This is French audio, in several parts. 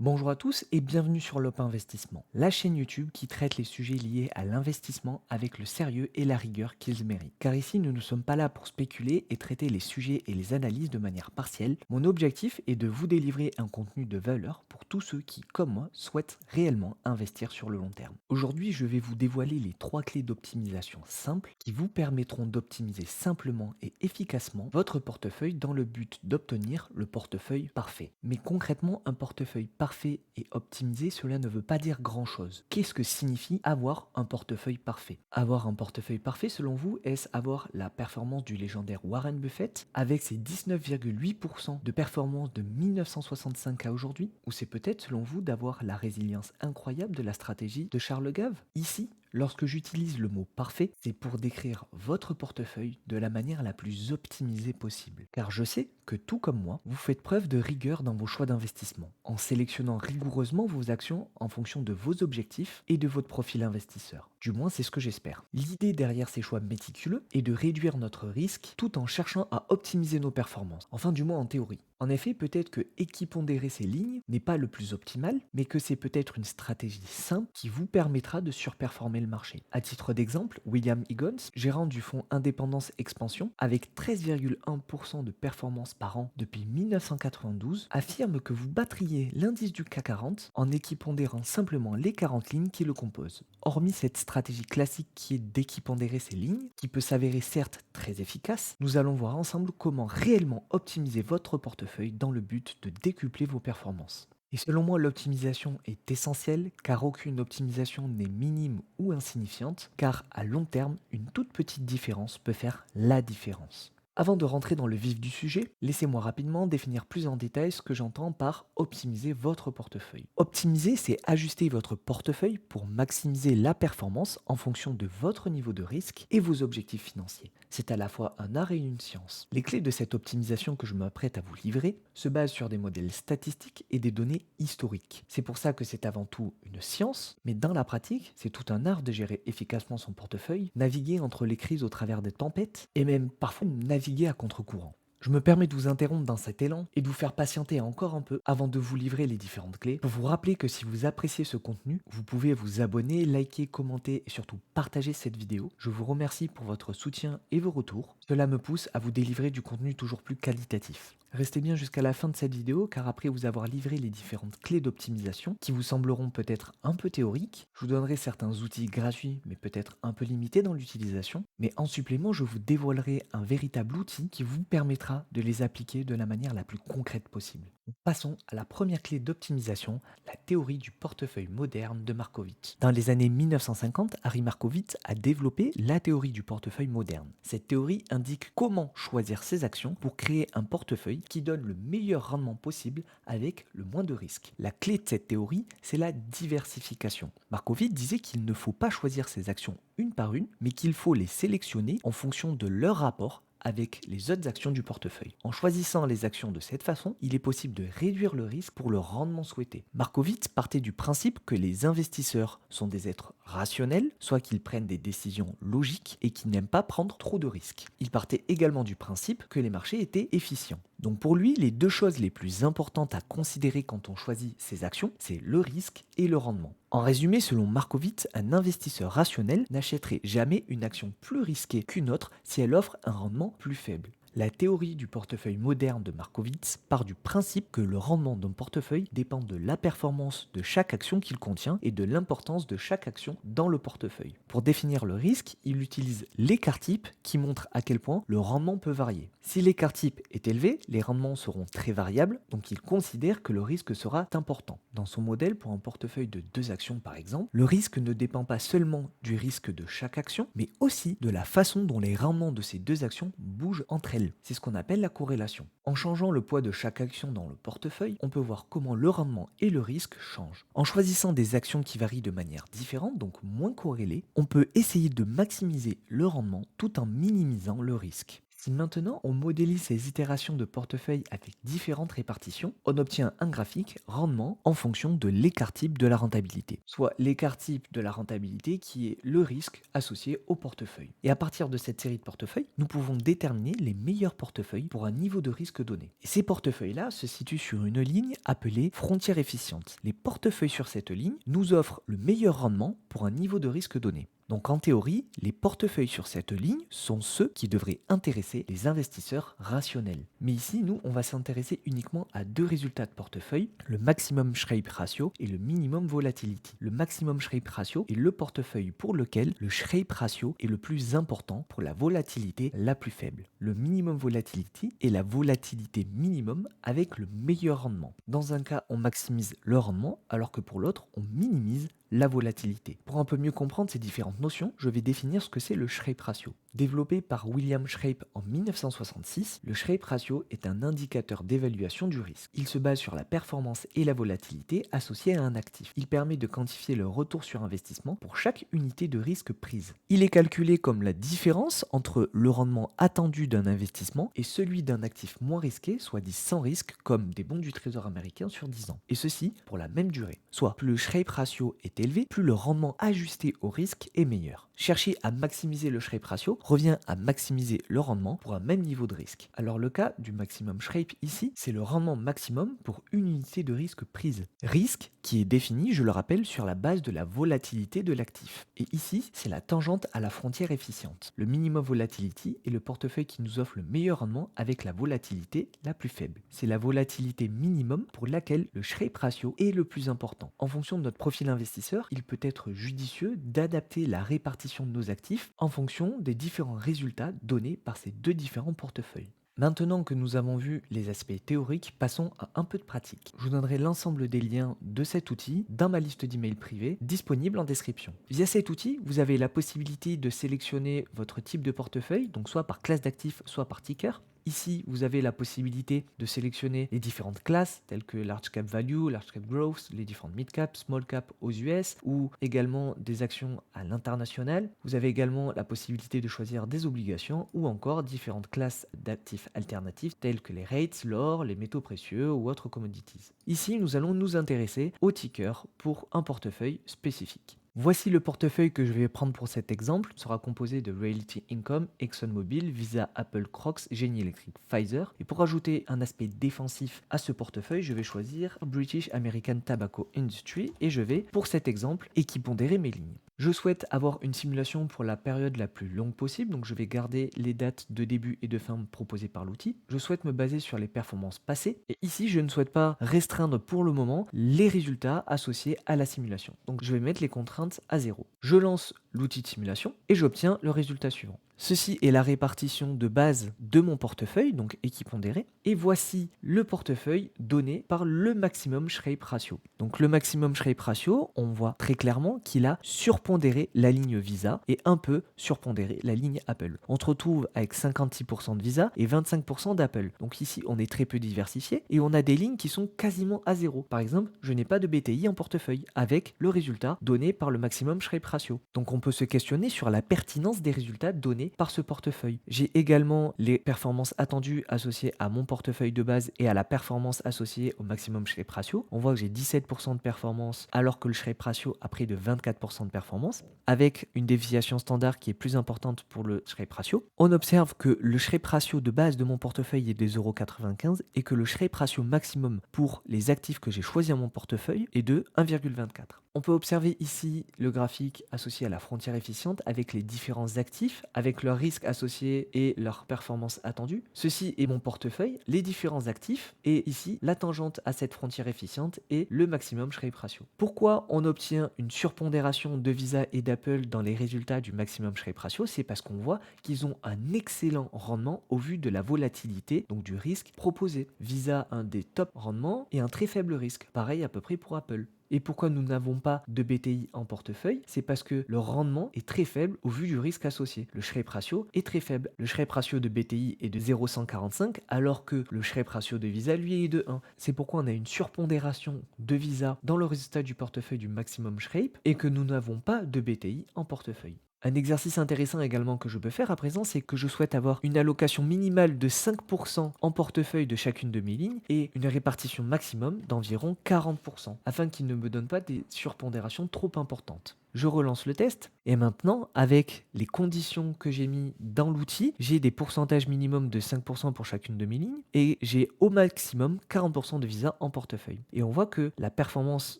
Bonjour à tous et bienvenue sur Lop Investissement, la chaîne YouTube qui traite les sujets liés à l'investissement avec le sérieux et la rigueur qu'ils méritent. Car ici, nous ne sommes pas là pour spéculer et traiter les sujets et les analyses de manière partielle. Mon objectif est de vous délivrer un contenu de valeur pour tous ceux qui, comme moi, souhaitent réellement investir sur le long terme. Aujourd'hui, je vais vous dévoiler les 3 clés d'optimisation simples qui vous permettront d'optimiser simplement et efficacement votre portefeuille dans le but d'obtenir le portefeuille parfait. Mais concrètement, un portefeuille parfait et optimisé, cela ne veut pas dire grand-chose. Qu'est-ce que signifie avoir un portefeuille parfait? Avoir un portefeuille parfait, selon vous, est-ce avoir la performance du légendaire Warren Buffett avec ses 19,8% de performance de 1965 à aujourd'hui? Ou c'est peut-être, selon vous, d'avoir la résilience incroyable de la stratégie de Charles Gave? Ici, lorsque j'utilise le mot parfait, c'est pour décrire votre portefeuille de la manière la plus optimisée possible. Car je sais que tout comme moi, vous faites preuve de rigueur dans vos choix d'investissement, en sélectionnant rigoureusement vos actions en fonction de vos objectifs et de votre profil investisseur. Du moins, c'est ce que j'espère. L'idée derrière ces choix méticuleux est de réduire notre risque tout en cherchant à optimiser nos performances. Enfin, du moins en théorie. En effet, peut-être que équipondérer ces lignes n'est pas le plus optimal, mais que c'est peut-être une stratégie simple qui vous permettra de surperformer le marché. À titre d'exemple, William Higgins, gérant du fonds Indépendance Expansion, avec 13,1% de performance par an depuis 1992, affirme que vous battriez l'indice du CAC 40 en équipondérant simplement les 40 lignes qui le composent. Hormis cette stratégie classique qui est d'équipondérer ces lignes, qui peut s'avérer certes très efficace, nous allons voir ensemble comment réellement optimiser votre portefeuille dans le but de décupler vos performances. Et selon moi, l'optimisation est essentielle car aucune optimisation n'est minime ou insignifiante, car à long terme, une toute petite différence peut faire la différence. Avant de rentrer dans le vif du sujet, laissez-moi rapidement définir plus en détail ce que j'entends par optimiser votre portefeuille. Optimiser, c'est ajuster votre portefeuille pour maximiser la performance en fonction de votre niveau de risque et vos objectifs financiers. C'est à la fois un art et une science. Les clés de cette optimisation que je m'apprête à vous livrer se basent sur des modèles statistiques et des données historiques. C'est pour ça que c'est avant tout une science, mais dans la pratique, c'est tout un art de gérer efficacement son portefeuille, naviguer entre les crises au travers des tempêtes et même parfois naviguer à contre-courant. Je me permets de vous interrompre dans cet élan et de vous faire patienter encore un peu avant de vous livrer les différentes clés pour vous rappeler que si vous appréciez ce contenu, vous pouvez vous abonner, liker, commenter et surtout partager cette vidéo. Je vous remercie pour votre soutien et vos retours. Cela me pousse à vous délivrer du contenu toujours plus qualitatif. Restez bien jusqu'à la fin de cette vidéo car après vous avoir livré les différentes clés d'optimisation qui vous sembleront peut-être un peu théoriques, je vous donnerai certains outils gratuits mais peut-être un peu limités dans l'utilisation. Mais en supplément, je vous dévoilerai un véritable outil qui vous permettra de les appliquer de la manière la plus concrète possible. Passons à la première clé d'optimisation, la théorie du portefeuille moderne de Markowitz. Dans les années 1950, Harry Markowitz a développé la théorie du portefeuille moderne. Cette théorie indique comment choisir ses actions pour créer un portefeuille qui donne le meilleur rendement possible avec le moins de risques. La clé de cette théorie, c'est la diversification. Markowitz disait qu'il ne faut pas choisir ses actions une par une, mais qu'il faut les sélectionner en fonction de leur rapport avec les autres actions du portefeuille. En choisissant les actions de cette façon, il est possible de réduire le risque pour le rendement souhaité. Markowitz partait du principe que les investisseurs sont des êtres rationnels, soit qu'ils prennent des décisions logiques et qui n'aiment pas prendre trop de risques. Il partait également du principe que les marchés étaient efficients. Donc pour lui, les deux choses les plus importantes à considérer quand on choisit ses actions, c'est le risque et le rendement. En résumé, selon Markowitz, un investisseur rationnel n'achèterait jamais une action plus risquée qu'une autre si elle offre un rendement plus faible. La théorie du portefeuille moderne de Markowitz part du principe que le rendement d'un portefeuille dépend de la performance de chaque action qu'il contient et de l'importance de chaque action dans le portefeuille. Pour définir le risque, il utilise l'écart type qui montre à quel point le rendement peut varier. Si l'écart type est élevé, les rendements seront très variables, donc il considère que le risque sera important. Dans son modèle pour un portefeuille de 2 actions par exemple, le risque ne dépend pas seulement du risque de chaque action, mais aussi de la façon dont les rendements de ces 2 actions bougent entre elles. C'est ce qu'on appelle la corrélation. En changeant le poids de chaque action dans le portefeuille, on peut voir comment le rendement et le risque changent. En choisissant des actions qui varient de manière différente, donc moins corrélées, on peut essayer de maximiser le rendement tout en minimisant le risque. Si maintenant on modélise ces itérations de portefeuille avec différentes répartitions, on obtient un graphique rendement en fonction de l'écart type de la rentabilité, soit l'écart type de la rentabilité qui est le risque associé au portefeuille. Et à partir de cette série de portefeuilles, nous pouvons déterminer les meilleurs portefeuilles pour un niveau de risque donné. Et ces portefeuilles-là se situent sur une ligne appelée frontière efficiente. Les portefeuilles sur cette ligne nous offrent le meilleur rendement pour un niveau de risque donné. Donc en théorie, les portefeuilles sur cette ligne sont ceux qui devraient intéresser les investisseurs rationnels. Mais ici, nous, on va s'intéresser uniquement à deux résultats de portefeuille, le maximum Shrake ratio et le minimum volatility. Le maximum Shrake ratio est le portefeuille pour lequel le Shrake ratio est le plus important pour la volatilité la plus faible. Le minimum volatility est la volatilité minimum avec le meilleur rendement. Dans un cas, on maximise le rendement, alors que pour l'autre, on minimise la volatilité. Pour un peu mieux comprendre ces différentes notions, je vais définir ce que c'est le Shrake ratio. Développé par William Shrake en 1966, le Shrake ratio est un indicateur d'évaluation du risque. Il se base sur la performance et la volatilité associées à un actif. Il permet de quantifier le retour sur investissement pour chaque unité de risque prise. Il est calculé comme la différence entre le rendement attendu d'un investissement et celui d'un actif moins risqué, soit dit sans risque, comme des bons du trésor américain sur 10 ans. Et ceci pour la même durée. Soit plus le Shrake ratio est élevé, plus le rendement ajusté au risque est meilleur. Chercher à maximiser le Shrake ratio revient à maximiser le rendement pour un même niveau de risque. Alors le cas du maximum Shrake ici, c'est le rendement maximum pour une unité de risque prise. Risque qui est défini, je le rappelle, sur la base de la volatilité de l'actif. Et ici, c'est la tangente à la frontière efficiente. Le minimum volatility est le portefeuille qui nous offre le meilleur rendement avec la volatilité la plus faible. C'est la volatilité minimum pour laquelle le Shrake ratio est le plus important. En fonction de notre profil investisseur, il peut être judicieux d'adapter la répartition de nos actifs en fonction des différents résultats donnés par ces deux différents portefeuilles. Maintenant que nous avons vu les aspects théoriques, passons à un peu de pratique. Je vous donnerai l'ensemble des liens de cet outil dans ma liste d'emails privés disponible en description. Via cet outil, vous avez la possibilité de sélectionner votre type de portefeuille, donc soit par classe d'actifs, soit par ticker. Ici, vous avez la possibilité de sélectionner les différentes classes telles que Large Cap Value, Large Cap Growth, les différentes Mid Cap, Small Cap aux US ou également des actions à l'international. Vous avez également la possibilité de choisir des obligations ou encore différentes classes d'actifs alternatifs telles que les rates, l'or, les métaux précieux ou autres commodities. Ici, nous allons nous intéresser au ticker pour un portefeuille spécifique. Voici le portefeuille que je vais prendre pour cet exemple. Il sera composé de Realty Income, ExxonMobil, Visa, Apple, Crocs, Génie Electric, Pfizer. Et pour ajouter un aspect défensif à ce portefeuille, je vais choisir British American Tobacco Industry et je vais, pour cet exemple, équipondérer mes lignes. Je souhaite avoir une simulation pour la période la plus longue possible, donc je vais garder les dates de début et de fin proposées par l'outil. Je souhaite me baser sur les performances passées et ici je ne souhaite pas restreindre pour le moment les résultats associés à la simulation. Donc je vais mettre les contraintes à 0. Je lance l'outil de simulation et j'obtiens le résultat suivant. Ceci est la répartition de base de mon portefeuille, donc équipondéré. Et voici le portefeuille donné par le maximum Shrake ratio. Donc le maximum Shrake ratio, on voit très clairement qu'il a surpondéré la ligne Visa et un peu surpondéré la ligne Apple. On se retrouve avec 56% de Visa et 25% d'Apple. Donc ici, on est très peu diversifié et on a des lignes qui sont quasiment à zéro. Par exemple, je n'ai pas de BTI en portefeuille avec le résultat donné par le maximum Shrake ratio. Donc on peut se questionner sur la pertinence des résultats donnés par ce portefeuille. J'ai également les performances attendues associées à mon portefeuille de base et à la performance associée au maximum Shrake ratio. On voit que j'ai 17% de performance alors que le Shrake ratio a pris de 24% de performance avec une déviation standard qui est plus importante pour le Shrake ratio. On observe que le Shrake ratio de base de mon portefeuille est de 0,95 et que le Shrake ratio maximum pour les actifs que j'ai choisis dans mon portefeuille est de 1,24. On peut observer ici le graphique associé à la frontière efficiente avec les différents actifs, avec leurs risques associés et leurs performances attendues. Ceci est mon portefeuille, les différents actifs et ici la tangente à cette frontière efficiente est le maximum Shrake ratio. Pourquoi on obtient une surpondération de Visa et d'Apple dans les résultats du maximum Shrake ratio? C'est parce qu'on voit qu'ils ont un excellent rendement au vu de la volatilité, donc du risque proposé. Visa a un des top rendements et un très faible risque, pareil à peu près pour Apple. Et pourquoi nous n'avons pas de BTI en portefeuille? C'est parce que le rendement est très faible au vu du risque associé. Le Shrake ratio est très faible. Le Shrake ratio de BTI est de 0,145 alors que le Shrake ratio de Visa lui est de 1. C'est pourquoi on a une surpondération de Visa dans le résultat du portefeuille du maximum Shrake et que nous n'avons pas de BTI en portefeuille. Un exercice intéressant également que je peux faire à présent, c'est que je souhaite avoir une allocation minimale de 5% en portefeuille de chacune de mes lignes et une répartition maximum d'environ 40% afin qu'il ne me donne pas des surpondérations trop importantes. Je relance le test et maintenant, avec les conditions que j'ai mis dans l'outil, j'ai des pourcentages minimum de 5% pour chacune de mes lignes et j'ai au maximum 40% de Visa en portefeuille. Et on voit que la performance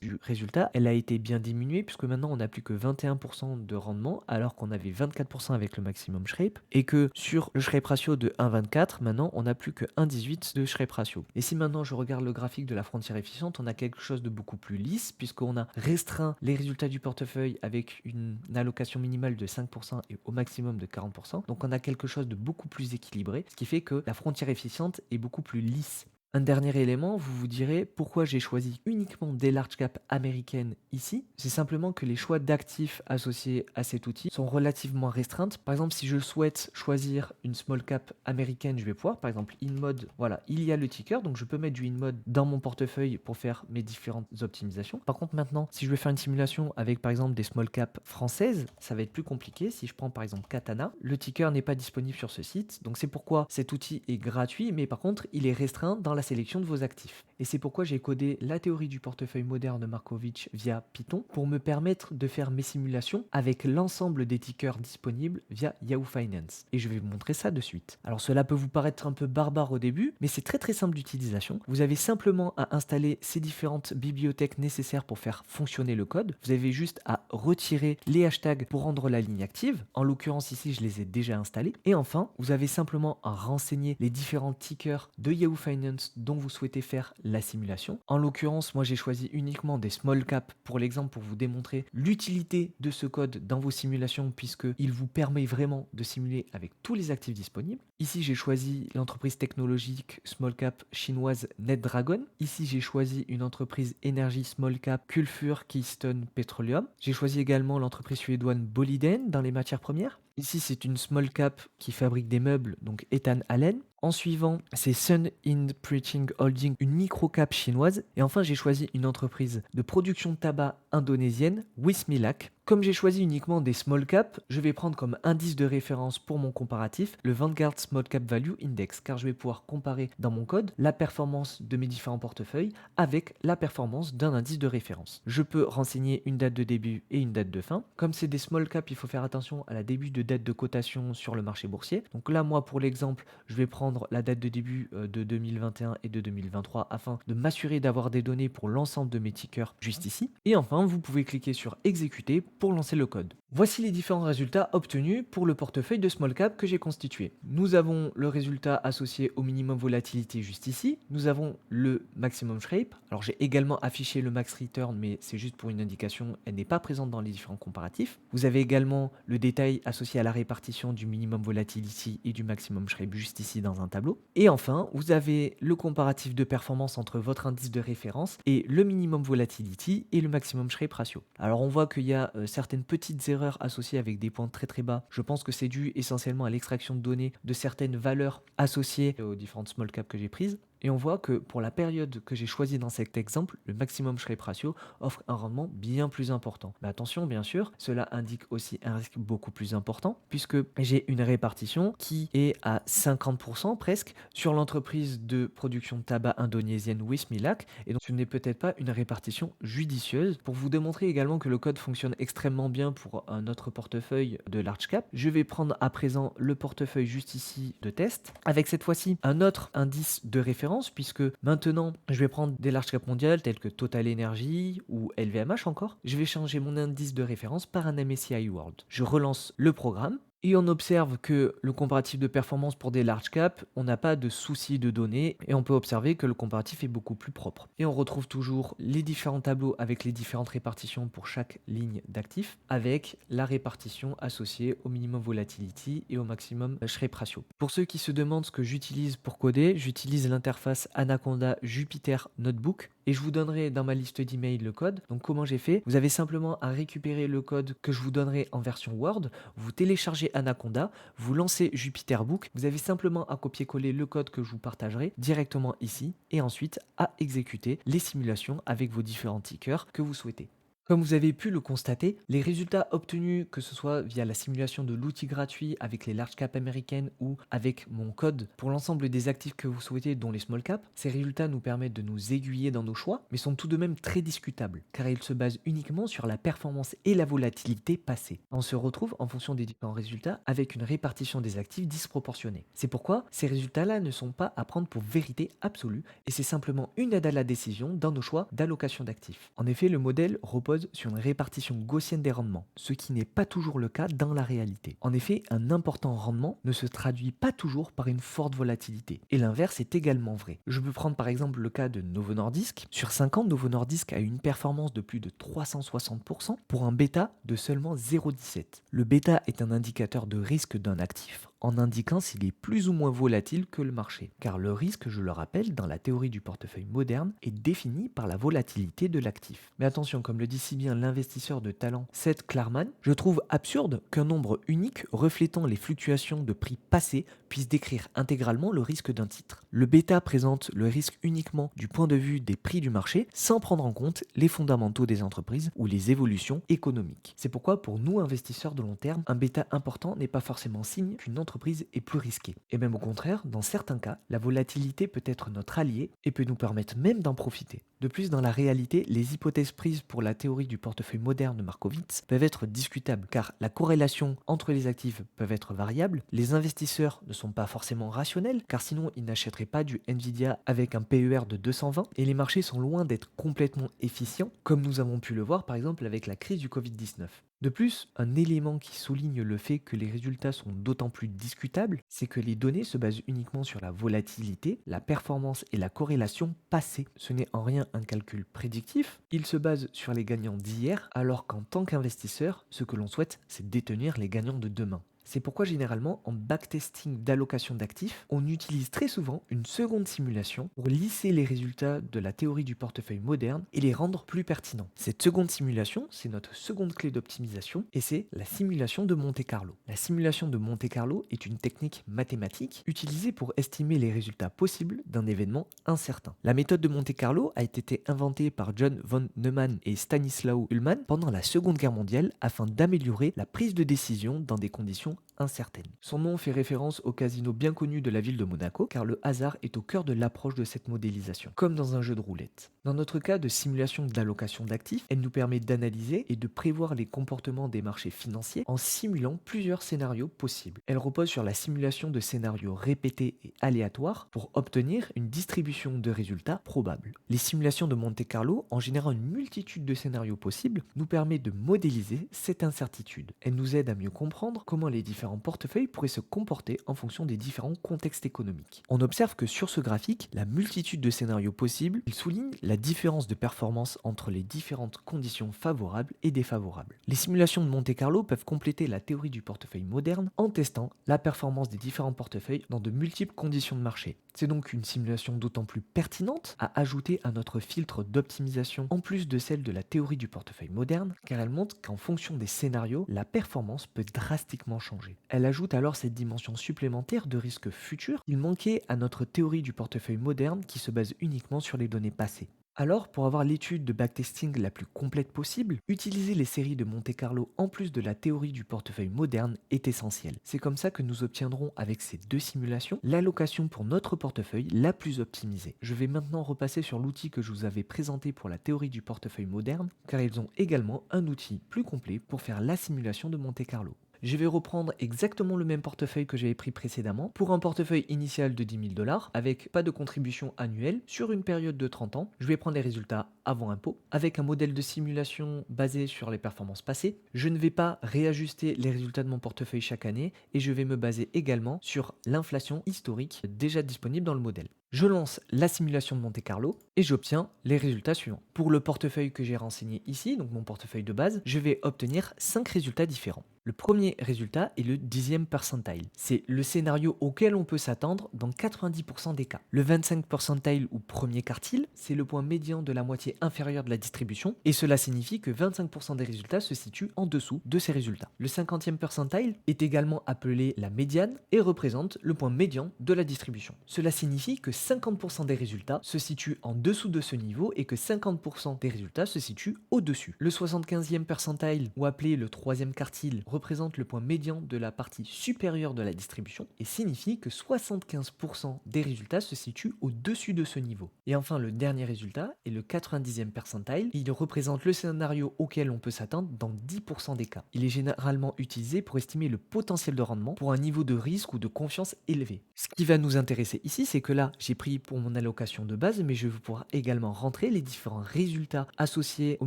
du résultat, elle a été bien diminuée puisque maintenant on n'a plus que 21% de rendement alors qu'on avait 24% avec le maximum Shrape et que sur le Shrape ratio de 1,24, maintenant on n'a plus que 1,18 de Shrape ratio. Et si maintenant je regarde le graphique de la frontière efficiente, on a quelque chose de beaucoup plus lisse puisqu'on a restreint les résultats du portefeuille avec une allocation minimale de 5% et au maximum de 40%. Donc on a quelque chose de beaucoup plus équilibré, ce qui fait que la frontière efficiente est beaucoup plus lisse. Un dernier élément, vous vous direz pourquoi j'ai choisi uniquement des large cap américaines ici. C'est simplement que les choix d'actifs associés à cet outil sont relativement restreintes. Par exemple, si je souhaite choisir une small cap américaine, je vais pouvoir, par exemple, InMode, voilà, il y a le ticker, donc je peux mettre du InMode dans mon portefeuille pour faire mes différentes optimisations. Par contre, maintenant, si je veux faire une simulation avec, par exemple, des small cap françaises, ça va être plus compliqué. Si je prends, par exemple, Katana, le ticker n'est pas disponible sur ce site, donc c'est pourquoi cet outil est gratuit, mais par contre, il est restreint dans la sélection de vos actifs. Et c'est pourquoi j'ai codé la théorie du portefeuille moderne de Markovitch via Python pour me permettre de faire mes simulations avec l'ensemble des tickers disponibles via Yahoo Finance. Et je vais vous montrer ça de suite. Alors cela peut vous paraître un peu barbare au début, mais c'est très simple d'utilisation. Vous avez simplement à installer ces différentes bibliothèques nécessaires pour faire fonctionner le code. Vous avez juste à retirer les hashtags pour rendre la ligne active. En l'occurrence ici, je les ai déjà installés. Et enfin, vous avez simplement à renseigner les différents tickers de Yahoo Finance dont vous souhaitez faire la simulation. En l'occurrence, moi j'ai choisi uniquement des small cap pour l'exemple pour vous démontrer l'utilité de ce code dans vos simulations puisqu'il vous permet vraiment de simuler avec tous les actifs disponibles. Ici j'ai choisi l'entreprise technologique small cap chinoise NetDragon. Ici j'ai choisi une entreprise énergie small cap Kulfur Keystone Petroleum. J'ai choisi également l'entreprise suédoise Boliden dans les matières premières. Ici, c'est une small cap qui fabrique des meubles, donc Ethan Allen. En suivant, c'est Sun In Printing Holding, une micro-cap chinoise. Et enfin, j'ai choisi une entreprise de production de tabac indonésienne, Wismilak. Comme j'ai choisi uniquement des small cap, je vais prendre comme indice de référence pour mon comparatif le Vanguard Small Cap Value Index, car je vais pouvoir comparer dans mon code la performance de mes différents portefeuilles avec la performance d'un indice de référence. Je peux renseigner une date de début et une date de fin. Comme c'est des small cap, il faut faire attention à la début de date de cotation sur le marché boursier. Donc là, moi, pour l'exemple, je vais prendre la date de début de 2021 et de 2023 afin de m'assurer d'avoir des données pour l'ensemble de mes tickers juste ici. Et enfin, vous pouvez cliquer sur exécuter pour lancer le code. Voici les différents résultats obtenus pour le portefeuille de small cap que j'ai constitué. Nous avons le résultat associé au minimum volatilité juste ici. Nous avons le maximum Shrape. Alors j'ai également affiché le max return, mais c'est juste pour une indication, elle n'est pas présente dans les différents comparatifs. Vous avez également le détail associé à la répartition du minimum volatility et du maximum Shrape juste ici dans un tableau. Et enfin, vous avez le comparatif de performance entre votre indice de référence et le minimum volatility et le maximum Shrape ratio. Alors on voit qu'il y a certaines petites erreurs associées avec des points très bas. Je pense que c'est dû essentiellement à l'extraction de données de certaines valeurs associées aux différentes small caps que j'ai prises. Et on voit que pour la période que j'ai choisie dans cet exemple, le maximum Shrape ratio offre un rendement bien plus important. Mais attention, bien sûr, cela indique aussi un risque beaucoup plus important puisque j'ai une répartition qui est à 50% presque sur l'entreprise de production de tabac indonésienne Wismilak. Et donc ce n'est peut-être pas une répartition judicieuse. Pour vous démontrer également que le code fonctionne extrêmement bien pour un autre portefeuille de large cap, je vais prendre à présent le portefeuille juste ici de test avec cette fois-ci un autre indice de référence puisque maintenant je vais prendre des large cap mondiales tels que Total Energy ou LVMH encore. Je vais changer mon indice de référence par un MSCI World. Je relance le programme. Et on observe que le comparatif de performance pour des large caps, on n'a pas de souci de données et on peut observer que le comparatif est beaucoup plus propre. Et on retrouve toujours les différents tableaux avec les différentes répartitions pour chaque ligne d'actifs avec la répartition associée au minimum volatility et au maximum Shrape ratio. Pour ceux qui se demandent ce que j'utilise pour coder, j'utilise l'interface Anaconda Jupyter Notebook. Et je vous donnerai dans ma liste d'emails le code. Donc comment j'ai fait? Vous avez simplement à récupérer le code que je vous donnerai en version Word. Vous téléchargez Anaconda, vous lancez Jupyterbook. Vous avez simplement à copier-coller le code que je vous partagerai directement ici. Et ensuite à exécuter les simulations avec vos différents tickers que vous souhaitez. Comme vous avez pu le constater, les résultats obtenus, que ce soit via la simulation de l'outil gratuit avec les large caps américaines ou avec mon code pour l'ensemble des actifs que vous souhaitez, dont les small caps, ces résultats nous permettent de nous aiguiller dans nos choix, mais sont tout de même très discutables, car ils se basent uniquement sur la performance et la volatilité passée. On se retrouve en fonction des différents résultats avec une répartition des actifs disproportionnée. C'est pourquoi ces résultats-là ne sont pas à prendre pour vérité absolue, et c'est simplement une aide à la décision dans nos choix d'allocation d'actifs. En effet, le modèle repose sur une répartition gaussienne des rendements, ce qui n'est pas toujours le cas dans la réalité. En effet, un important rendement ne se traduit pas toujours par une forte volatilité, et l'inverse est également vrai. Je peux prendre par exemple le cas de Novo Nordisk. Sur 5 ans, Novo Nordisk a eu une performance de plus de 360% pour un bêta de seulement 0,17. Le bêta est un indicateur de risque d'un actif en indiquant s'il est plus ou moins volatile que le marché. Car le risque, je le rappelle, dans la théorie du portefeuille moderne, est défini par la volatilité de l'actif. Mais attention, comme le dit si bien l'investisseur de talent Seth Klarman, je trouve absurde qu'un nombre unique reflétant les fluctuations de prix passés puisse décrire intégralement le risque d'un titre. Le bêta présente le risque uniquement du point de vue des prix du marché sans prendre en compte les fondamentaux des entreprises ou les évolutions économiques. C'est pourquoi pour nous investisseurs de long terme, un bêta important n'est pas forcément signe qu'une entreprise est plus risquée. Et même au contraire, dans certains cas, la volatilité peut être notre allié et peut nous permettre même d'en profiter. De plus, dans la réalité, les hypothèses prises pour la théorie du portefeuille moderne de Markowitz peuvent être discutables car la corrélation entre les actifs peuvent être variables, les investisseurs ne sont pas forcément rationnels car sinon ils n'achèteraient pas du Nvidia avec un PER de 220 et les marchés sont loin d'être complètement efficients comme nous avons pu le voir par exemple avec la crise du Covid-19. De plus, un élément qui souligne le fait que les résultats sont d'autant plus discutables, c'est que les données se basent uniquement sur la volatilité, la performance et la corrélation passée. Ce n'est en rien un calcul prédictif, il se base sur les gagnants d'hier, alors qu'en tant qu'investisseur, ce que l'on souhaite, c'est détenir les gagnants de demain. C'est pourquoi généralement en backtesting d'allocation d'actifs, on utilise très souvent une seconde simulation pour lisser les résultats de la théorie du portefeuille moderne et les rendre plus pertinents. Cette seconde simulation, c'est notre seconde clé d'optimisation et c'est la simulation de Monte-Carlo. La simulation de Monte-Carlo est une technique mathématique utilisée pour estimer les résultats possibles d'un événement incertain. La méthode de Monte-Carlo a été inventée par John von Neumann et Stanislaw Ullmann pendant la Seconde Guerre mondiale afin d'améliorer la prise de décision dans des conditions incertaine. Son nom fait référence au casino bien connu de la ville de Monaco, car le hasard est au cœur de l'approche de cette modélisation, comme dans un jeu de roulette. Dans notre cas de simulation d'allocation d'actifs, elle nous permet d'analyser et de prévoir les comportements des marchés financiers en simulant plusieurs scénarios possibles. Elle repose sur la simulation de scénarios répétés et aléatoires pour obtenir une distribution de résultats probables. Les simulations de Monte-Carlo, en générant une multitude de scénarios possibles, nous permet de modéliser cette incertitude. Elle nous aide à mieux comprendre comment les différents portefeuilles pourraient se comporter en fonction des différents contextes économiques. On observe que sur ce graphique, la multitude de scénarios possibles, il souligne la différence de performance entre les différentes conditions favorables et défavorables. Les simulations de Monte-Carlo peuvent compléter la théorie du portefeuille moderne en testant la performance des différents portefeuilles dans de multiples conditions de marché. C'est donc une simulation d'autant plus pertinente à ajouter à notre filtre d'optimisation en plus de celle de la théorie du portefeuille moderne, car elle montre qu'en fonction des scénarios, la performance peut drastiquement changer. Elle ajoute alors cette dimension supplémentaire de risque futur qu'il manquait à notre théorie du portefeuille moderne qui se base uniquement sur les données passées. Alors, pour avoir l'étude de backtesting la plus complète possible, utiliser les séries de Monte-Carlo en plus de la théorie du portefeuille moderne est essentiel. C'est comme ça que nous obtiendrons avec ces deux simulations l'allocation pour notre portefeuille la plus optimisée. Je vais maintenant repasser sur l'outil que je vous avais présenté pour la théorie du portefeuille moderne, car ils ont également un outil plus complet pour faire la simulation de Monte-Carlo. Je vais reprendre exactement le même portefeuille que j'avais pris précédemment pour un portefeuille initial de 10 000 $ avec pas de contribution annuelle sur une période de 30 ans. Je vais prendre les résultats avant impôt avec un modèle de simulation basé sur les performances passées. Je ne vais pas réajuster les résultats de mon portefeuille chaque année et je vais me baser également sur l'inflation historique déjà disponible dans le modèle. Je lance la simulation de Monte-Carlo et j'obtiens les résultats suivants. Pour le portefeuille que j'ai renseigné ici, donc mon portefeuille de base, je vais obtenir 5 résultats différents. Le premier résultat est le 10e percentile. C'est le scénario auquel on peut s'attendre dans 90% des cas. Le 25 percentile ou premier quartile, c'est le point médian de la moitié inférieure de la distribution et cela signifie que 25% des résultats se situent en dessous de ces résultats. Le 50e percentile est également appelé la médiane et représente le point médian de la distribution. Cela signifie que 50% des résultats se situent en dessous de ce niveau et que 50% des résultats se situent au-dessus. Le 75e percentile, ou appelé le troisième quartile, représente le point médian de la partie supérieure de la distribution et signifie que 75% des résultats se situent au-dessus de ce niveau. Et enfin, le dernier résultat est le 90e percentile. Il représente le scénario auquel on peut s'attendre dans 10% des cas. Il est généralement utilisé pour estimer le potentiel de rendement pour un niveau de risque ou de confiance élevé. Ce qui va nous intéresser ici, c'est que là, j'ai pris pour mon allocation de base, mais je vais pouvoir également rentrer les différents résultats associés au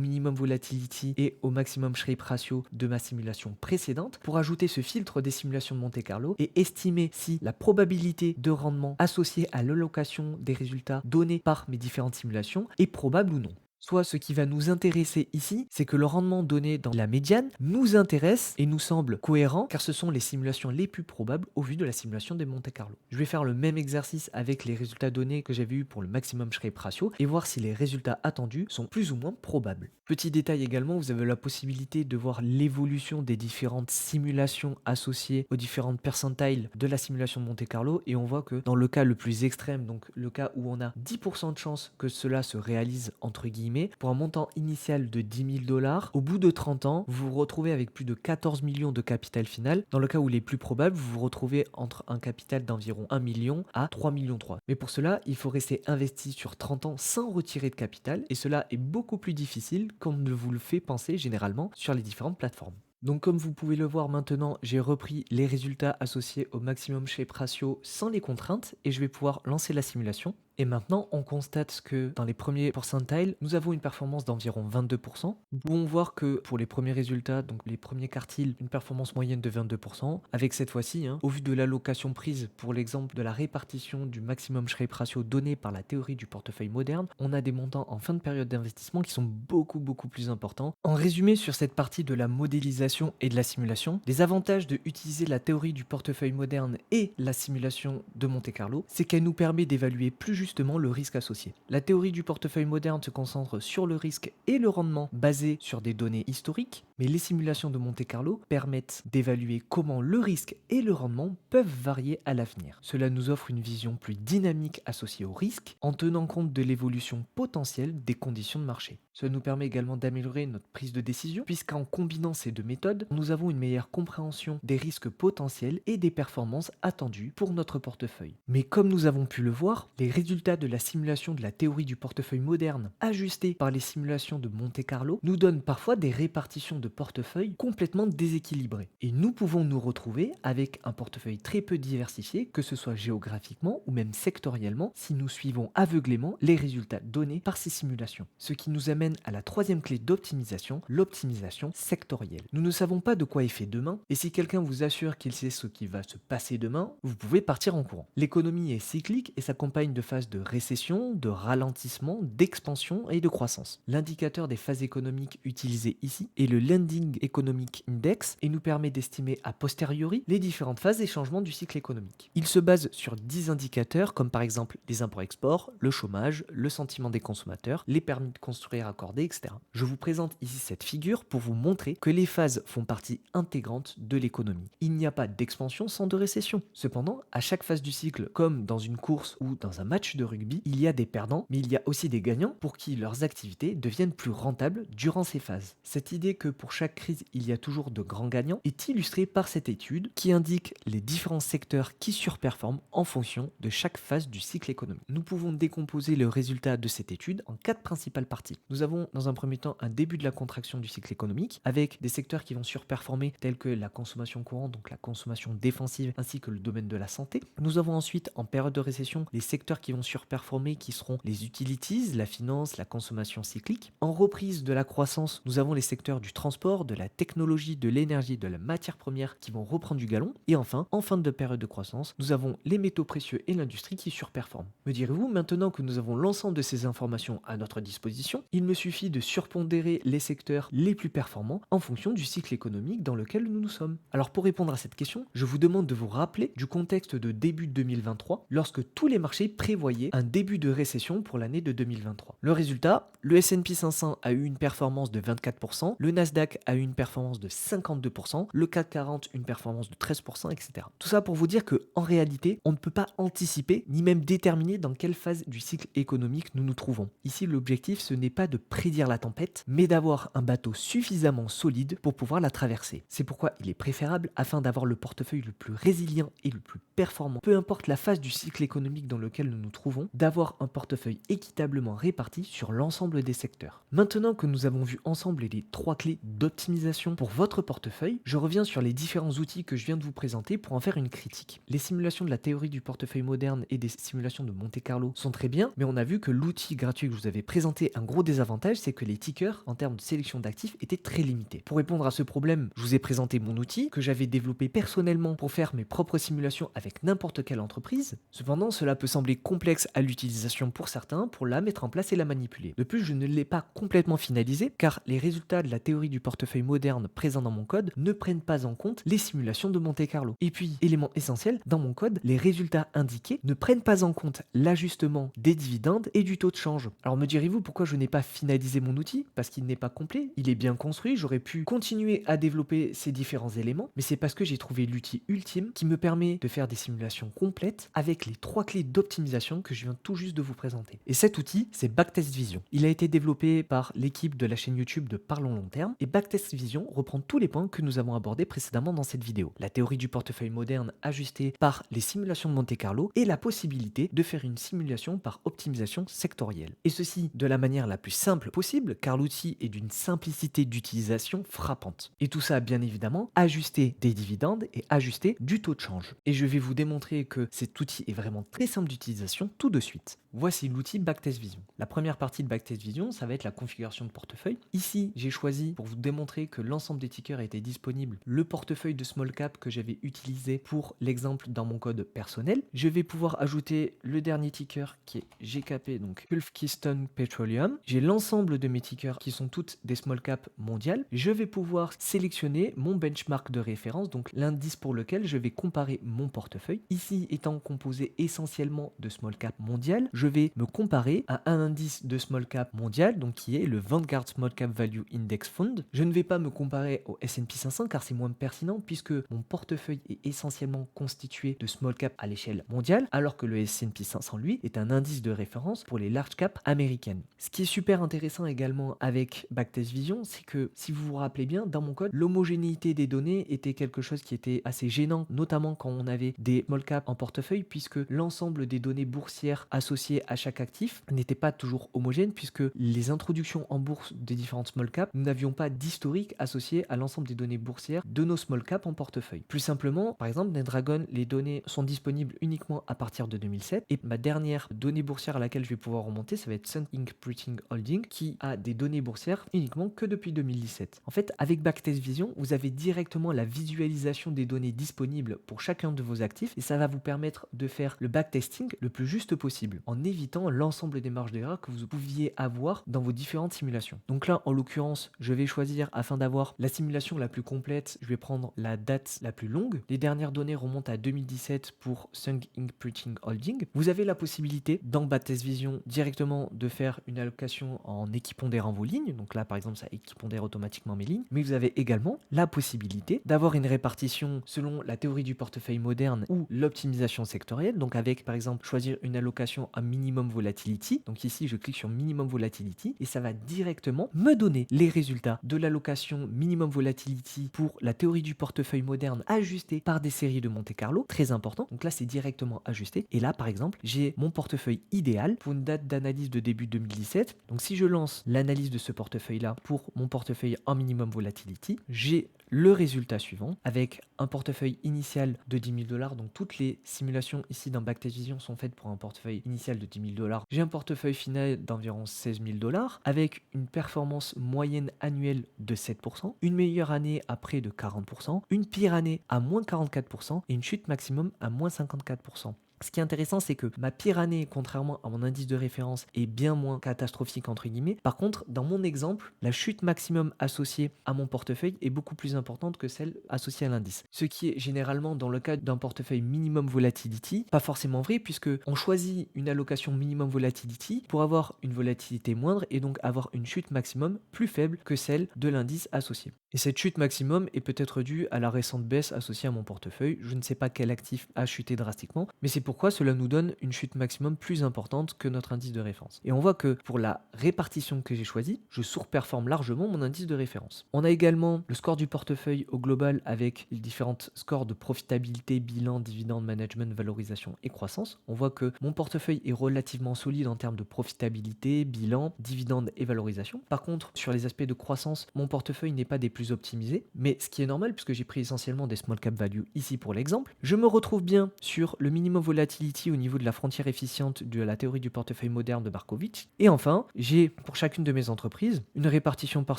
minimum volatility et au maximum Shrink ratio de ma simulation précédente pour ajouter ce filtre des simulations de Monte-Carlo et estimer si la probabilité de rendement associée à l'allocation des résultats donnés par mes différentes simulations est probable ou non. Soit ce qui va nous intéresser ici, c'est que le rendement donné dans la médiane nous intéresse et nous semble cohérent car ce sont les simulations les plus probables au vu de la simulation de Monte-Carlo. Je vais faire le même exercice avec les résultats donnés que j'avais eu pour le maximum Shrink ratio et voir si les résultats attendus sont plus ou moins probables. Petit détail également, vous avez la possibilité de voir l'évolution des différentes simulations associées aux différentes percentiles de la simulation de Monte-Carlo et on voit que dans le cas le plus extrême, donc le cas où on a 10% de chance que cela se réalise entre guillemets, pour un montant initial de 10 000 $, au bout de 30 ans, vous vous retrouvez avec plus de 14 millions de capital final. Dans le cas où il est plus probable, vous vous retrouvez entre un capital d'environ 1 million à 3 millions 3. Mais pour cela, il faut rester investi sur 30 ans sans retirer de capital et cela est beaucoup plus difficile qu'on ne vous le fait penser généralement sur les différentes plateformes. Donc comme vous pouvez le voir maintenant, j'ai repris les résultats associés au maximum Shrink ratio sans les contraintes et je vais pouvoir lancer la simulation. Et maintenant, on constate que dans les premiers percentiles, nous avons une performance d'environ 22%. Nous pouvons voir que pour les premiers résultats, donc les premiers quartiles, une performance moyenne de 22%. Avec cette fois-ci, au vu de l'allocation prise pour l'exemple de la répartition du maximum Shrink ratio donné par la théorie du portefeuille moderne, on a des montants en fin de période d'investissement qui sont beaucoup plus importants. En résumé, sur cette partie de la modélisation et de la simulation, les avantages de utiliser la théorie du portefeuille moderne et la simulation de Monte-Carlo, c'est qu'elle nous permet d'évaluer plus justement le risque associé. La théorie du portefeuille moderne se concentre sur le risque et le rendement basé sur des données historiques, mais les simulations de Monte-Carlo permettent d'évaluer comment le risque et le rendement peuvent varier à l'avenir. Cela nous offre une vision plus dynamique associée au risque en tenant compte de l'évolution potentielle des conditions de marché. Cela nous permet également d'améliorer notre prise de décision puisqu'en combinant ces deux méthodes, nous avons une meilleure compréhension des risques potentiels et des performances attendues pour notre portefeuille. Mais comme nous avons pu le voir, les résultats de la simulation de la théorie du portefeuille moderne ajustés par les simulations de Monte-Carlo nous donnent parfois des répartitions de portefeuille complètement déséquilibrées. Et nous pouvons nous retrouver avec un portefeuille très peu diversifié, que ce soit géographiquement ou même sectoriellement, si nous suivons aveuglément les résultats donnés par ces simulations. Ce qui nous amène à la troisième clé d'optimisation, l'optimisation sectorielle. Nous ne savons pas de quoi est fait demain, et si quelqu'un vous assure qu'il sait ce qui va se passer demain, vous pouvez partir en courant. L'économie est cyclique et s'accompagne de phases de récession, de ralentissement, d'expansion et de croissance. L'indicateur des phases économiques utilisé ici est le Lending Economic Index et nous permet d'estimer a posteriori les différentes phases et changements du cycle économique. Il se base sur 10 indicateurs comme par exemple les imports-exports, le chômage, le sentiment des consommateurs, les permis de construire accordés, etc. Je vous présente ici cette figure pour vous montrer que les phases font partie intégrante de l'économie. Il n'y a pas d'expansion sans de récession. Cependant, à chaque phase du cycle, comme dans une course ou dans un match de rugby, il y a des perdants, mais il y a aussi des gagnants pour qui leurs activités deviennent plus rentables durant ces phases. Cette idée que pour chaque crise, il y a toujours de grands gagnants est illustrée par cette étude qui indique les différents secteurs qui surperforment en fonction de chaque phase du cycle économique. Nous pouvons décomposer le résultat de cette étude en 4 principales parties. Nous avons dans un premier temps un début de la contraction du cycle économique avec des secteurs qui vont surperformer tels que la consommation courante, donc la consommation défensive ainsi que le domaine de la santé. Nous avons ensuite en période de récession les secteurs qui vont surperformer qui seront les utilities, la finance, la consommation cyclique. En reprise de la croissance, nous avons les secteurs du transport, de la technologie, de l'énergie, de la matière première qui vont reprendre du galon. Et enfin, en fin de période de croissance, nous avons les métaux précieux et l'industrie qui surperforment. Me direz-vous, maintenant que nous avons l'ensemble de ces informations à notre disposition, il me suffit de surpondérer les secteurs les plus performants en fonction du cycle économique dans lequel nous nous sommes. Alors pour répondre à cette question, je vous demande de vous rappeler du contexte de début 2023 lorsque tous les marchés prévoyaient prévoyait un début de récession pour l'année de 2023. Le résultat, le S&P 500 a eu une performance de 24%, le Nasdaq a eu une performance de 52%, le CAC 40 une performance de 13%, etc. Tout ça pour vous dire que en réalité, on ne peut pas anticiper ni même déterminer dans quelle phase du cycle économique nous nous trouvons. Ici, l'objectif, ce n'est pas de prédire la tempête, mais d'avoir un bateau suffisamment solide pour pouvoir la traverser. C'est pourquoi il est préférable, afin d'avoir le portefeuille le plus résilient et le plus performant, peu importe la phase du cycle économique dans lequel nous nous trouvons, d'avoir un portefeuille équitablement réparti sur l'ensemble des secteurs. Maintenant que nous avons vu ensemble les 3 clés d'optimisation pour votre portefeuille, je reviens sur les différents outils que je viens de vous présenter pour en faire une critique. Les simulations de la théorie du portefeuille moderne et des simulations de Monte-Carlo sont très bien, mais on a vu que l'outil gratuit que je vous avais présenté, un gros désavantage, c'est que les tickers, en termes de sélection d'actifs, étaient très limités. Pour répondre à ce problème, je vous ai présenté mon outil que j'avais développé personnellement pour faire mes propres simulations avec n'importe quelle entreprise. Cependant, cela peut sembler complexe à l'utilisation pour certains, pour la mettre en place et la manipuler. De plus, je ne l'ai pas complètement finalisé car les résultats de la théorie du portefeuille moderne présents dans mon code ne prennent pas en compte les simulations de Monte-Carlo. Et puis, élément essentiel, dans mon code, les résultats indiqués ne prennent pas en compte l'ajustement des dividendes et du taux de change. Alors me direz-vous pourquoi je n'ai pas finalisé mon outil? Parce qu'il n'est pas complet, il est bien construit, j'aurais pu continuer à développer ces différents éléments, mais c'est parce que j'ai trouvé l'outil ultime qui me permet de faire des simulations complètes avec les 3 clés d'optimisation que je viens tout juste de vous présenter. Et cet outil, c'est Backtest Vision. Il a été développé par l'équipe de la chaîne YouTube de Parlons Long Terme et Backtest Vision reprend tous les points que nous avons abordés précédemment dans cette vidéo. La théorie du portefeuille moderne ajustée par les simulations de Monte-Carlo et la possibilité de faire une simulation par optimisation sectorielle. Et ceci de la manière la plus simple possible car l'outil est d'une simplicité d'utilisation frappante. Et tout ça bien évidemment ajusté des dividendes et ajusté du taux de change. Et je vais vous démontrer que cet outil est vraiment très simple d'utilisation tout de suite. Voici l'outil Backtest Vision. La première partie de Backtest Vision, ça va être la configuration de portefeuille. Ici, j'ai choisi pour vous démontrer que l'ensemble des tickers était disponible, le portefeuille de small cap que j'avais utilisé pour l'exemple dans mon code personnel. Je vais pouvoir ajouter le dernier ticker qui est GKP, donc Gulf Keystone Petroleum. J'ai l'ensemble de mes tickers qui sont toutes des small cap mondiales. Je vais pouvoir sélectionner mon benchmark de référence, donc l'indice pour lequel je vais comparer mon portefeuille. Ici, étant composé essentiellement de small cap mondial, je vais me comparer à un indice de small cap mondial, donc qui est le Vanguard Small Cap Value Index Fund. Je ne vais pas me comparer au S&P 500 car c'est moins pertinent puisque mon portefeuille est essentiellement constitué de small cap à l'échelle mondiale, alors que le S&P 500 lui est un indice de référence pour les large cap américaines. Ce qui est super intéressant également avec Backtest Vision, c'est que si vous vous rappelez bien, dans mon code, l'homogénéité des données était quelque chose qui était assez gênant, notamment quand on avait des small cap en portefeuille, puisque l'ensemble des données boursières associées à chaque actif n'était pas toujours homogène, puisque les introductions en bourse des différentes small cap, nous n'avions pas d'historique associé à l'ensemble des données boursières de nos small cap en portefeuille. Plus simplement, par exemple, NetDragon, les données sont disponibles uniquement à partir de 2007, et ma dernière donnée boursière à laquelle je vais pouvoir remonter, ça va être Sun Ink Printing Holding, qui a des données boursières uniquement que depuis 2017. En fait, avec Backtest Vision, vous avez directement la visualisation des données disponibles pour chacun de vos actifs, et ça va vous permettre de faire le backtesting le plus juste possible, en évitant l'ensemble des marges d'erreur que vous pouviez avoir dans vos différentes simulations. Donc là, en l'occurrence, je vais choisir, afin d'avoir la simulation la plus complète, je vais prendre la date la plus longue. Les dernières données remontent à 2017 pour Sun Ink Printing Holding. Vous avez la possibilité, dans Backtest Vision, directement de faire une allocation en équipondérant vos lignes. Donc là, par exemple, ça équipondère automatiquement mes lignes. Mais vous avez également la possibilité d'avoir une répartition selon la théorie du portefeuille moderne ou l'optimisation sectorielle. Donc avec, par exemple, choisir une allocation à minimum volatility. Donc ici, je clique sur minimum volatility et ça va directement me donner les résultats de l'allocation minimum volatility pour la théorie du portefeuille moderne ajustée par des séries de Monte-Carlo. Très important. Donc là, c'est directement ajusté. Et là, par exemple, j'ai mon portefeuille idéal pour une date d'analyse de début 2017. Donc si je lance l'analyse de ce portefeuille-là pour mon portefeuille en minimum volatility, j'ai le résultat suivant avec un portefeuille initial de 10 000 $. Donc toutes les simulations ici dans Backtest Vision sont faites pour un portefeuille initial de 10 000 $. J'ai un portefeuille final d'environ 16 000 $ avec une performance moyenne annuelle de 7%, une meilleure année à près de 40%, une pire année à moins 44% et une chute maximum à moins 54%. Ce qui est intéressant, c'est que ma pire année, contrairement à mon indice de référence, est bien moins catastrophique entre guillemets. Par contre, dans mon exemple, la chute maximum associée à mon portefeuille est beaucoup plus importante que celle associée à l'indice. Ce qui est généralement dans le cas d'un portefeuille minimum volatility, pas forcément vrai puisque on choisit une allocation minimum volatility pour avoir une volatilité moindre et donc avoir une chute maximum plus faible que celle de l'indice associé. Et cette chute maximum est peut-être due à la récente baisse associée à mon portefeuille. Je ne sais pas quel actif a chuté drastiquement, mais c'est pourquoi cela nous donne une chute maximum plus importante que notre indice de référence. Et on voit que pour la répartition que j'ai choisie, je surperforme largement mon indice de référence. On a également le score du portefeuille au global avec les différents scores de profitabilité, bilan, dividende, management, valorisation et croissance. On voit que mon portefeuille est relativement solide en termes de profitabilité, bilan, dividende et valorisation. Par contre, sur les aspects de croissance, mon portefeuille n'est pas des plus optimisés, mais ce qui est normal puisque j'ai pris essentiellement des small cap value ici pour l'exemple. Je me retrouve bien sur le minimum volatility au niveau de la frontière efficiente de la théorie du portefeuille moderne de Markovitch. Et enfin, j'ai pour chacune de mes entreprises une répartition par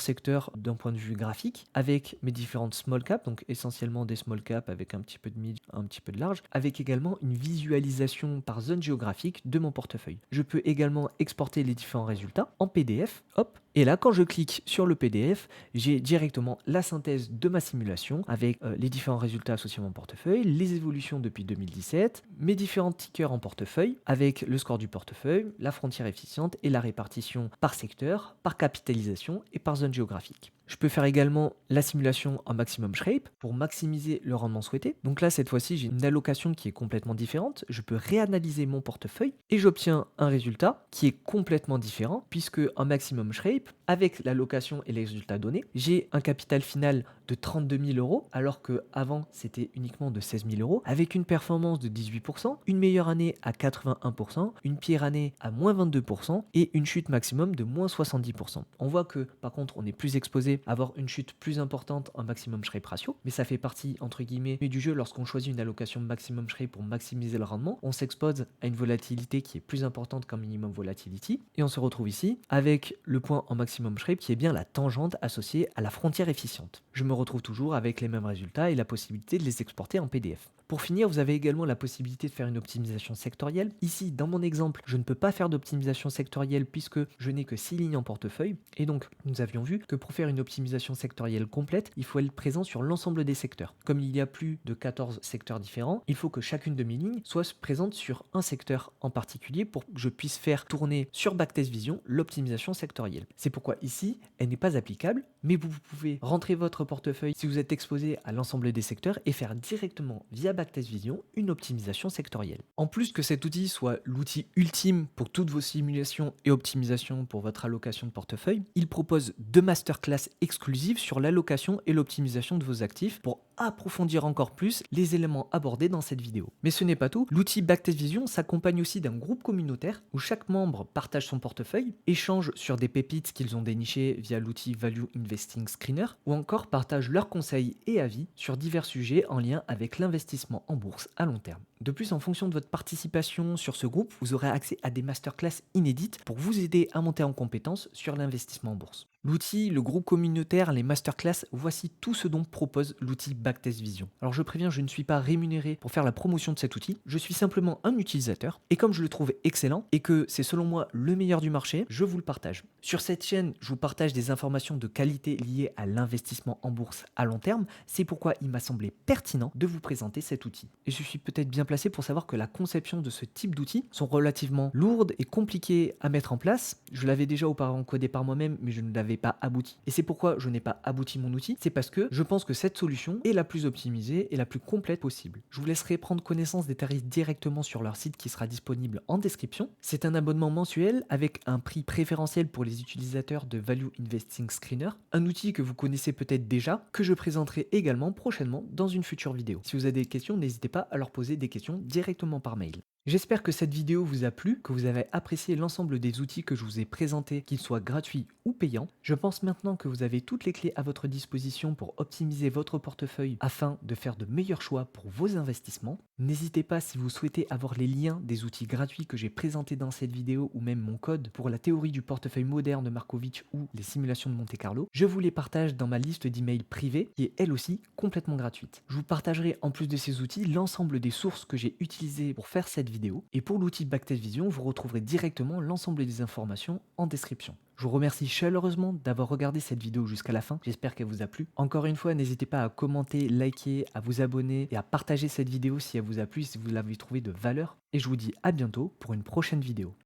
secteur d'un point de vue graphique avec mes différentes small cap, donc essentiellement des small cap avec un petit peu de mid, un petit peu de large, avec également une visualisation par zone géographique de mon portefeuille. Je peux également exporter les différents résultats en PDF, hop, et là quand je clique sur le PDF, j'ai directement la synthèse de ma simulation avec les différents résultats associés à mon portefeuille, les évolutions depuis 2017, mes différents tickers en portefeuille avec le score du portefeuille, la frontière efficiente et la répartition par secteur, par capitalisation et par zone géographique. Je peux faire également la simulation en maximum shape pour maximiser le rendement souhaité. Donc là, cette fois-ci, j'ai une allocation qui est complètement différente. Je peux réanalyser mon portefeuille et j'obtiens un résultat qui est complètement différent puisque en maximum shape, avec l'allocation et les résultats donnés, j'ai un capital final de 32 000 euros alors qu'avant, c'était uniquement de 16 000 euros avec une performance de 18%, une meilleure année à 81%, une pire année à moins 22% et une chute maximum de moins 70%. On voit que par contre, on est plus exposé avoir une chute plus importante en maximum Shrep ratio, mais ça fait partie entre guillemets du jeu. Lorsqu'on choisit une allocation maximum Shrep pour maximiser le rendement, on s'expose à une volatilité qui est plus importante qu'en minimum volatility et on se retrouve ici avec le point en maximum Shrep qui est bien la tangente associée à la frontière efficiente. Je me retrouve toujours avec les mêmes résultats et la possibilité de les exporter en PDF. Pour finir, vous avez également la possibilité de faire une optimisation sectorielle. Ici, dans mon exemple, je ne peux pas faire d'optimisation sectorielle puisque je n'ai que 6 lignes en portefeuille. Et donc, nous avions vu que pour faire une optimisation sectorielle complète, il faut être présent sur l'ensemble des secteurs. Comme il y a plus de 14 secteurs différents, il faut que chacune de mes lignes soit présente sur un secteur en particulier pour que je puisse faire tourner sur Backtest Vision l'optimisation sectorielle. C'est pourquoi ici, elle n'est pas applicable, mais vous pouvez rentrer votre portefeuille si vous êtes exposé à l'ensemble des secteurs et faire directement via Backtest Vision une optimisation sectorielle. En plus que cet outil soit l'outil ultime pour toutes vos simulations et optimisations pour votre allocation de portefeuille, il propose 2 masterclass exclusives sur l'allocation et l'optimisation de vos actifs pour approfondir encore plus les éléments abordés dans cette vidéo. Mais ce n'est pas tout, l'outil Backtest Vision s'accompagne aussi d'un groupe communautaire où chaque membre partage son portefeuille, échange sur des pépites qu'ils ont dénichées via l'outil Value Investing Screener ou encore partage leurs conseils et avis sur divers sujets en lien avec l'investissement en bourse à long terme. De plus, en fonction de votre participation sur ce groupe, vous aurez accès à des masterclass inédites pour vous aider à monter en compétences sur l'investissement en bourse. L'outil, le groupe communautaire, les masterclass, voici tout ce dont propose l'outil Backtest Vision. Alors je préviens, je ne suis pas rémunéré pour faire la promotion de cet outil, je suis simplement un utilisateur et comme je le trouve excellent et que c'est selon moi le meilleur du marché, je vous le partage. Sur cette chaîne, je vous partage des informations de qualité liées à l'investissement en bourse à long terme, c'est pourquoi il m'a semblé pertinent de vous présenter cet outil. Et je suis peut-être bien placé pour savoir que la conception de ce type d'outils sont relativement lourdes et compliquées à mettre en place. Je l'avais déjà auparavant codé par moi-même, mais je ne l'avais pas abouti. Et c'est pourquoi je n'ai pas abouti mon outil, c'est parce que je pense que cette solution est la plus optimisée et la plus complète possible. Je vous laisserai prendre connaissance des tarifs directement sur leur site qui sera disponible en description. C'est un abonnement mensuel avec un prix préférentiel pour les utilisateurs de Value Investing Screener, un outil que vous connaissez peut-être déjà, que je présenterai également prochainement dans une future vidéo. Si vous avez des questions, n'hésitez pas à leur poser des questions directement par mail. J'espère que cette vidéo vous a plu, que vous avez apprécié l'ensemble des outils que je vous ai présentés, qu'ils soient gratuits ou payants. Je pense maintenant que vous avez toutes les clés à votre disposition pour optimiser votre portefeuille afin de faire de meilleurs choix pour vos investissements. N'hésitez pas si vous souhaitez avoir les liens des outils gratuits que j'ai présentés dans cette vidéo ou même mon code pour la théorie du portefeuille moderne de Markovitch ou les simulations de Monte Carlo. Je vous les partage dans ma liste d'emails privée qui est elle aussi complètement gratuite. Je vous partagerai en plus de ces outils l'ensemble des sources que j'ai utilisées pour faire cette vidéo. Et pour l'outil Backtest Vision, vous retrouverez directement l'ensemble des informations en description. Je vous remercie chaleureusement d'avoir regardé cette vidéo jusqu'à la fin, j'espère qu'elle vous a plu. Encore une fois, n'hésitez pas à commenter, liker, à vous abonner et à partager cette vidéo si elle vous a plu, si vous l'avez trouvée de valeur. Et je vous dis à bientôt pour une prochaine vidéo.